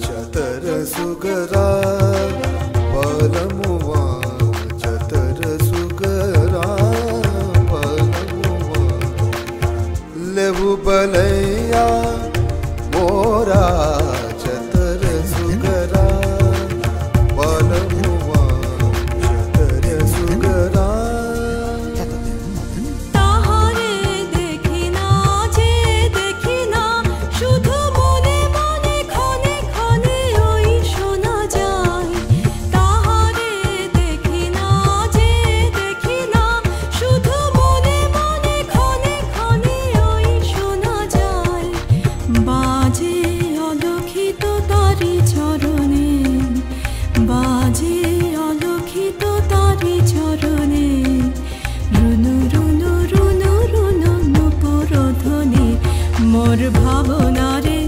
चतर सुगरा पलमुआ चतर सुगरा पलमुआ लेबू बलैया मोरा चतर सुगरा पलमुआ चतर सुगरा ताहारे देखी ना जे देखी ना शुधु मने मने खने खने ओई शोना যায় ताहारे देखी ना जे देखी ना शुधु मने मने खने खने ओई शोना যায় বাজে অলক্ষিত তারি চরণে বাজে অলক্ষিত তারি চরণে রুনু রুনু রুনু রুনু নুপুর ধ্বনি মোর ভাবনারে